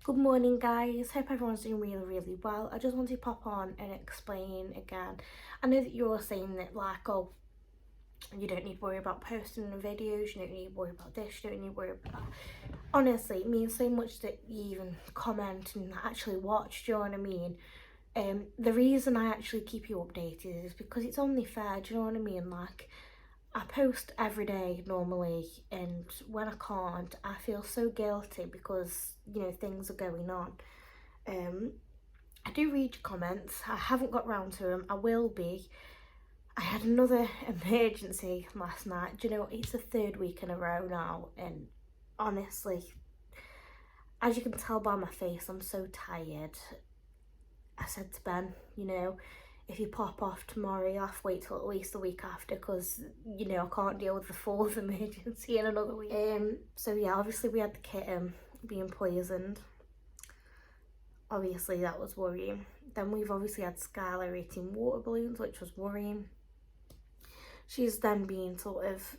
Good morning guys, hope everyone's doing really well. I just wanted to pop on and explain again. I know that you're all saying that like, oh, you don't need to worry about posting the videos, you don't need to worry about this, you don't need to worry about that. Honestly, it means so much that you even comment and actually watch, do you know what I mean? The reason I actually keep you updated is because it's only fair, do you know what I mean? Like, I post every day normally, and when I can't, I feel so guilty because, you know, things are going on. I do read your comments. I haven't got round to them. I will be. I had another emergency last night. Do you know, it's the third week in a row now, and honestly, as you can tell by my face, I'm so tired. I said to Ben, you know, if you pop off tomorrow, you have to wait till at least the week after because, you know, I can't deal with the fourth emergency in another week. So yeah, obviously we had the kitten being poisoned. Obviously that was worrying. Then we've obviously had Skylar eating water balloons, which was worrying. She's then being sort of,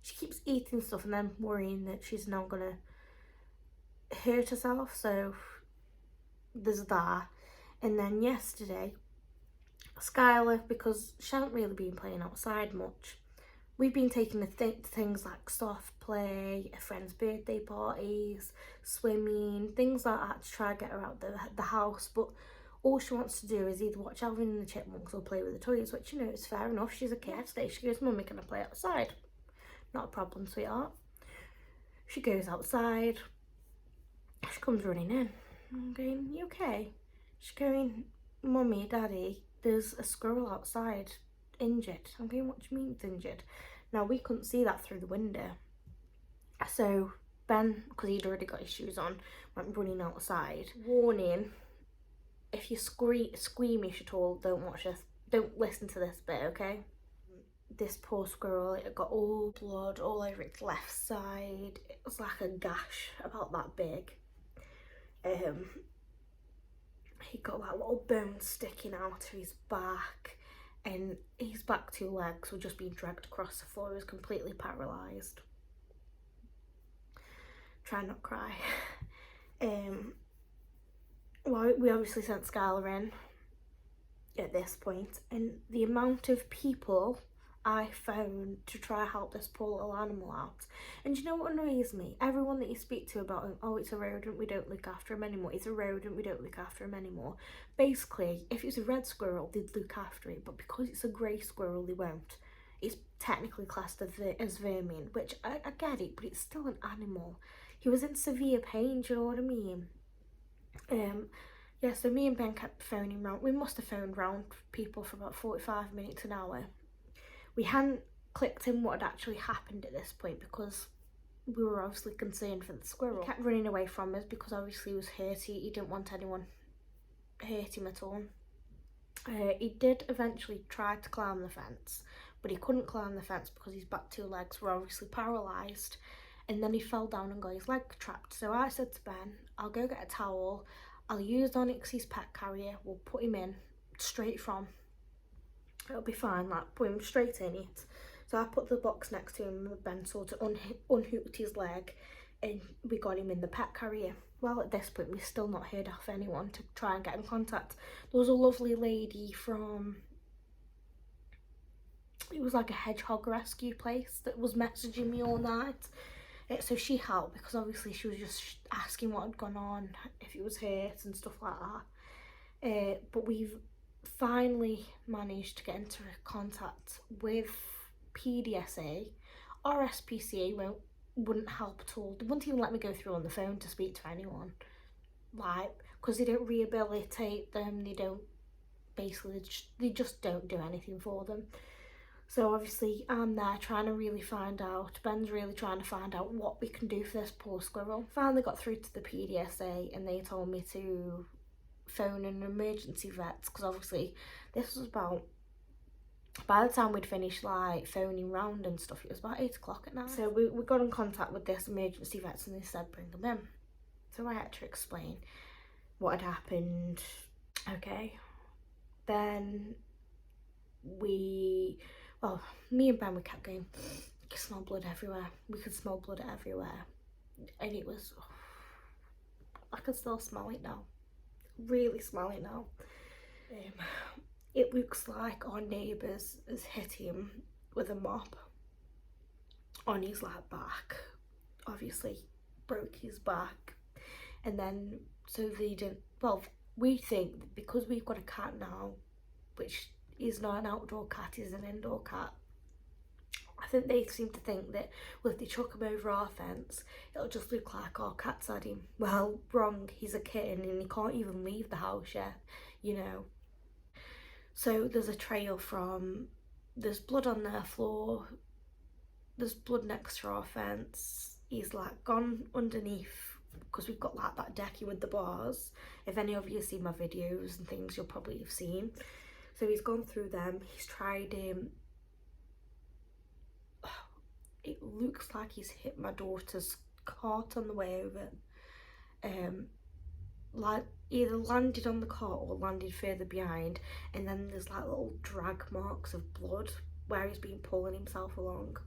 she keeps eating stuff and then worrying that she's now gonna hurt herself, so there's that. And then yesterday, Skylar, because she hasn't really been playing outside much, we've been taking the things like soft play, a friend's birthday parties, swimming, things like that to try and get her out the house. But all she wants to do is either watch Alvin and the Chipmunks or play with the toys, which, you know, it's fair enough. She's a kid. Today she goes, "Mummy, can I play outside?" Not a problem, sweetheart. She goes outside. She comes running in. I'm going, "You okay?" She's going, "Mummy, Daddy, there's a squirrel outside, injured." I'm going, "What do you mean it's injured?" Now, we couldn't see that through the window. So Ben, because he'd already got his shoes on, went running outside. Warning, if you're squeamish at all, don't listen to this bit, okay? This poor squirrel, it got all blood all over its left side. It was like a gash about that big. He got like little bones sticking out of his back, and his back two legs were just being dragged across the floor. He was completely paralysed. Try not cry. Well, we obviously sent Skylar in at this point, and the amount of people I found to try help this poor little animal out. And you know what annoys me? Everyone that you speak to about him, "Oh, it's a rodent, we don't look after him anymore. It's a rodent, we don't look after him anymore." Basically, if it's a red squirrel, they'd look after it, but because it's a grey squirrel, they won't. It's technically classed as vermin, which I get it, but it's still an animal. He was in severe pain, do you know what I mean? Yeah, so me and Ben kept phoning round. We must have phoned round people for about 45 minutes, an hour. We hadn't clicked in what had actually happened at this point because we were obviously concerned for the squirrel. He kept running away from us because obviously he was hurt. He didn't want anyone hurt him at all. He did eventually try to climb the fence, but he couldn't climb the fence because his back two legs were obviously paralysed, and then he fell down and got his leg trapped. So I said to Ben, "I'll go get a towel, I'll use Onyx's pet carrier, we'll put him in straight from, it'll be fine, like put him straight in it." So I put the box next to him, and Ben sort of unhooked his leg, and we got him in the pet carrier. Well, at this point, we've still not heard off anyone to try and get in contact. There was a lovely lady from, it was like a hedgehog rescue place, that was messaging me all night. So she helped because obviously she was just asking what had gone on, if it was hurt and stuff like that. But we've finally managed to get into contact with PDSA. Our SPCA wouldn't help at all. They wouldn't even let me go through on the phone to speak to anyone, like, because they don't rehabilitate them, they don't, basically they just don't do anything for them. So obviously I'm there trying to really find out, Ben's really trying to find out what we can do for this poor squirrel. Finally got through to the PDSA and they told me to phone an emergency vet, because obviously this was about, by the time we'd finished like phoning round and stuff, it was about 8 o'clock at night. So we got in contact with this emergency vet and they said bring them in. So I had to explain what had happened. Okay, then me and Ben, we kept going, "You can smell blood everywhere, we could smell blood everywhere," and it was I can still smell it now. Really smell it now. It looks like our neighbours has hit him with a mop on his like back. Obviously broke his back, and then so they didn't, well, we think that because we've got a cat now, which is not an outdoor cat, is an indoor cat, I think they seem to think that, well, if they chuck him over our fence, it'll just look like our cat's had him. Well, wrong, he's a kitten and he can't even leave the house yet, you know. So there's a trail from, there's blood on their floor, there's blood next to our fence. He's like gone underneath, because we've got like that decky with the bars. If any of you see my videos and things, you'll probably have seen. So he's gone through them, he's tried it looks like he's hit my daughter's cart on the way over. Like either landed on the cart or landed further behind, and then there's like little drag marks of blood where he's been pulling himself along.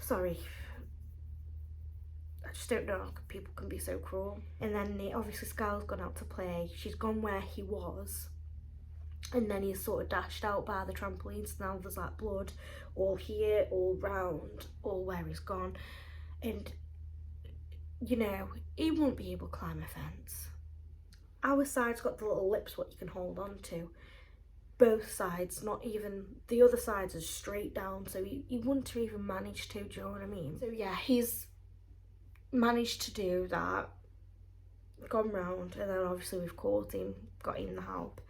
Sorry, I just don't know how people can be so cruel. And then obviously Skylar's gone out to play, she's gone where he was, and then he's sort of dashed out by the trampoline, so now there's like blood all here, all round, all where he's gone. And you know, he won't be able to climb a fence. Our side's got the little lips what you can hold on to. Both sides, not even, the other sides are straight down, so he wouldn't have even managed to, do you know what I mean? So yeah, he's managed to do that, gone round, and then obviously we've caught him, got him the help.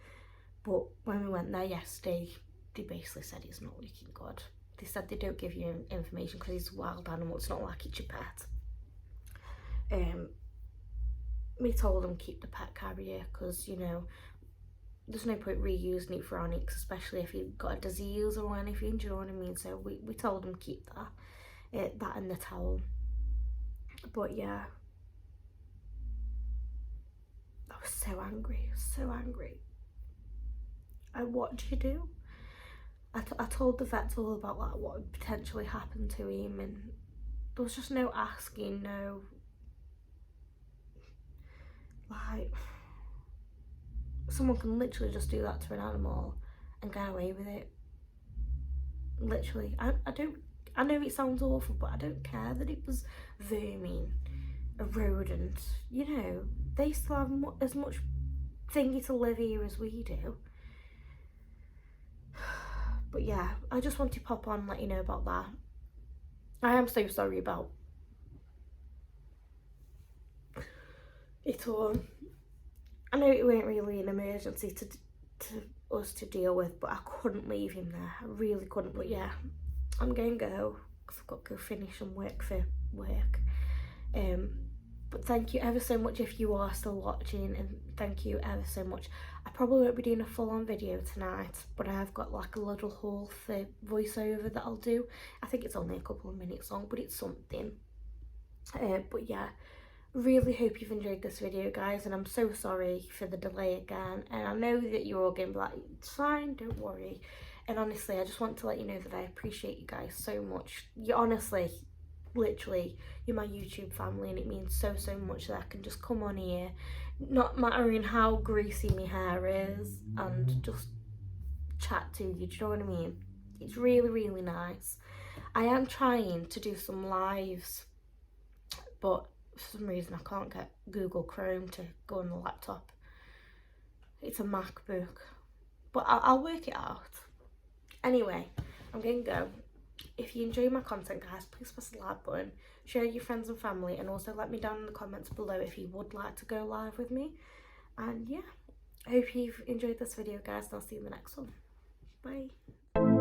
But when we went there yesterday, they basically said he's not looking good. They said they don't give you information because he's a wild animal, it's not like it's your pet. We told them keep the pet carrier because, you know, there's no point reusing it for Onyx, especially if you've got a disease or anything, do you know what I mean? So we told them keep that and the towel. But yeah, I was so angry, so angry. What do you do? I told the vets all about like what would potentially happen to him, and there was just no asking, no, like, someone can literally just do that to an animal and get away with it. Literally, I know it sounds awful, but I don't care that it was vermin, a rodent, you know, they still have as much thingy to live here as we do. But yeah, I just want to pop on and let you know about that. I am so sorry about it all. I know it weren't really an emergency to us to deal with, but I couldn't leave him there. I really couldn't. But yeah, I'm going to go because I've got to go finish some work for work. But thank you ever so much if you are still watching, and thank you ever so much. I probably won't be doing a full-on video tonight, but I have got like a little haul for voiceover that I'll do. I think it's only a couple of minutes long, but it's something. But yeah, really hope you've enjoyed this video, guys, and I'm so sorry for the delay again. And I know that you're all going to be like, it's fine, don't worry. And honestly, I just want to let you know that I appreciate you guys so much. You honestly, literally, you're my YouTube family, and it means so much that I can just come on here, not mattering how greasy my hair is, and just chat to you, do you know what I mean? It's really nice. I am trying to do some lives, but for some reason I can't get Google Chrome to go on the laptop. It's a MacBook, but I'll work it out. Anyway, I'm going to go. If you enjoy my content, guys, please press the like button, share your friends and family, and also let me down in the comments below if you would like to go live with me. And yeah, I hope you've enjoyed this video, guys, and I'll see you in the next one. Bye.